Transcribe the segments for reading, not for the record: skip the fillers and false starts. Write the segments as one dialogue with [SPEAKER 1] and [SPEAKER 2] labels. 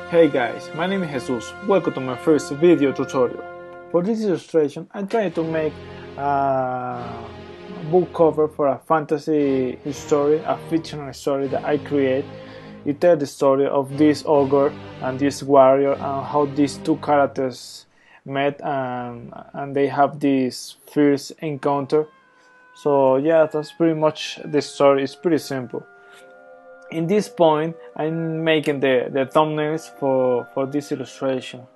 [SPEAKER 1] Hey guys, my name is Jesus. Welcome to my first video tutorial. For this illustration, I tried to make a book cover for a fantasy story, a fictional story that I create. It tells the story of this ogre and this warrior and how these two characters met and they have this fierce encounter. So yeah, that's pretty much the story. It's pretty simple. In this point, I'm making the thumbnails for this illustration.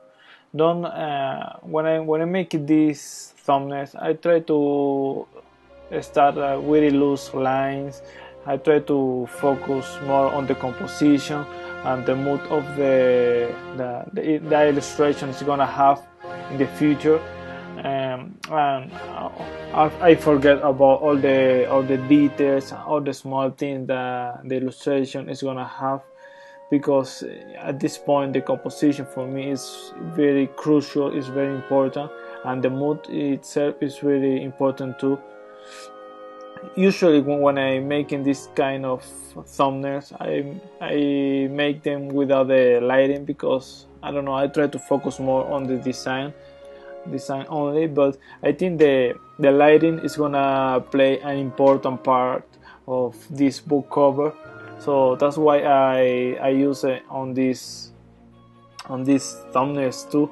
[SPEAKER 1] Don't when I make these thumbnails, I try to start very loose lines. I try to focus more on the composition and the mood of the illustration is gonna have in the future. And I forget about all the details, all the small things that the illustration is gonna have, because at this point the composition for me is very crucial, is very important, and the mood itself is really important too. Usually when I'm making this kind of thumbnails, I make them without the lighting, because I don't know, I try to focus more on the design only, but I think the lighting is gonna play an important part of this book cover, so that's why I use it on these thumbnails too.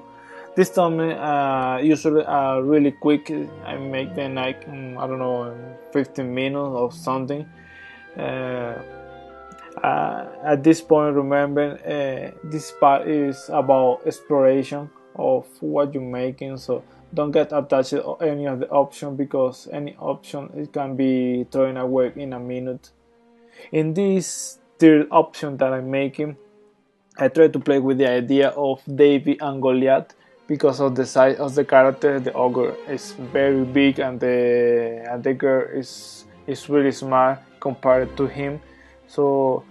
[SPEAKER 1] This thumbnail usually are really quick. I make them like I don't know, 15 minutes or something. At this point, remember, this part is about exploration of what you're making, so don't get attached to any of the option, because any option it can be thrown away in a minute. In this third option that I'm making, I try to play with the idea of David and Goliath, because of the size of the character. The ogre is very big and the girl is really smart compared to him, so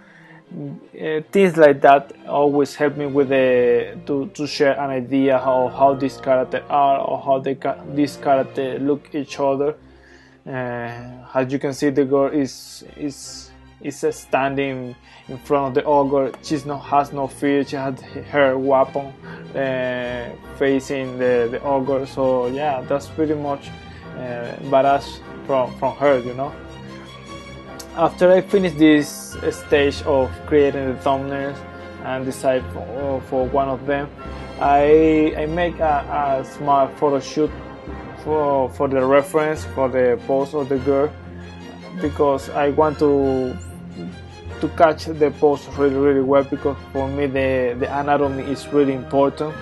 [SPEAKER 1] things like that always help me with to share an idea how these characters are, or how these characters look each other. As you can see, the girl is standing in front of the ogre. Has no fear. She has her weapon facing the ogre. So yeah, that's pretty much badass from her, you know. After I finish this stage of creating the thumbnails and decide for one of them, I make a small photo shoot for the reference for the pose of the girl, because I want to catch the pose really well, because for me the anatomy is really important,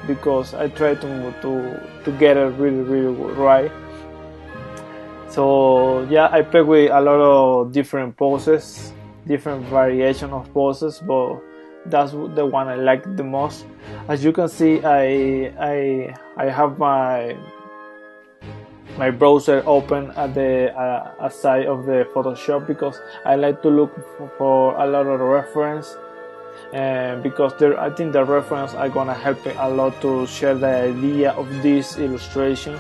[SPEAKER 1] because I try to get it really right. So yeah, I play with a lot of different poses, different variation of poses, but that's the one I like the most. As you can see, I have my browser open at the side of the Photoshop, because I like to look for a lot of reference, because I think the reference are gonna help me a lot to share the idea of this illustration.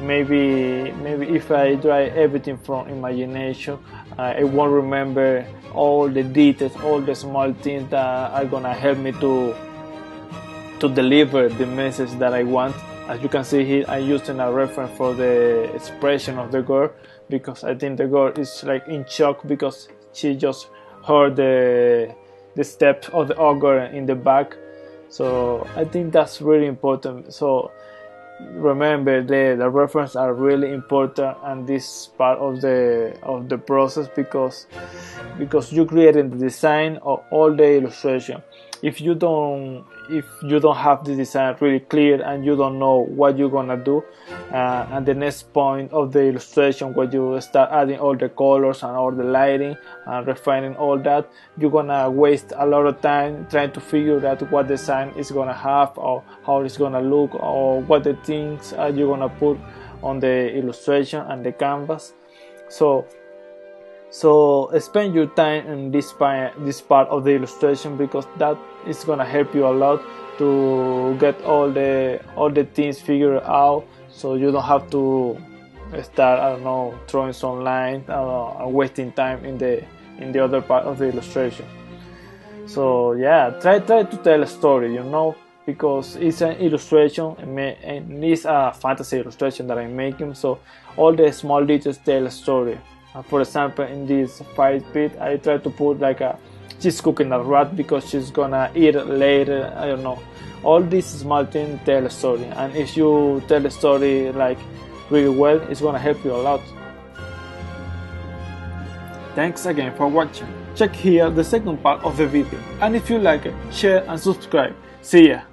[SPEAKER 1] Maybe if I try everything from imagination, I won't remember all the details, all the small things that are gonna help me to deliver the message that I want. As you can see here, I'm using a reference for the expression of the girl, because I think the girl is like in shock, because she just heard the steps of the ogre in the back. So I think that's really important. So remember, the references are really important, and this part of the process, because you creating the design of all the illustration. If you don't have the design really clear, and you don't know what you're gonna do, at the next point of the illustration, where you start adding all the colors and all the lighting and refining all that, you're gonna waste a lot of time trying to figure out what design is gonna have, or how it's gonna look, or what the things are you're gonna put on the illustration and the canvas. So spend your time in this part of the illustration, because that is gonna help you a lot to get all the things figured out, so you don't have to start, I don't know, throwing some lines and wasting time in the other part of the illustration. So yeah, try to tell a story, you know, because it's an illustration and it's a fantasy illustration that I'm making, so all the small details tell a story. For example, in this fight pit, I try to put like she's cooking a rat because she's gonna eat it later. I don't know. All these small things tell a story, and if you tell a story like really well, it's gonna help you a lot. Thanks again for watching. Check here the second part of the video, and if you like it, share and subscribe. See ya!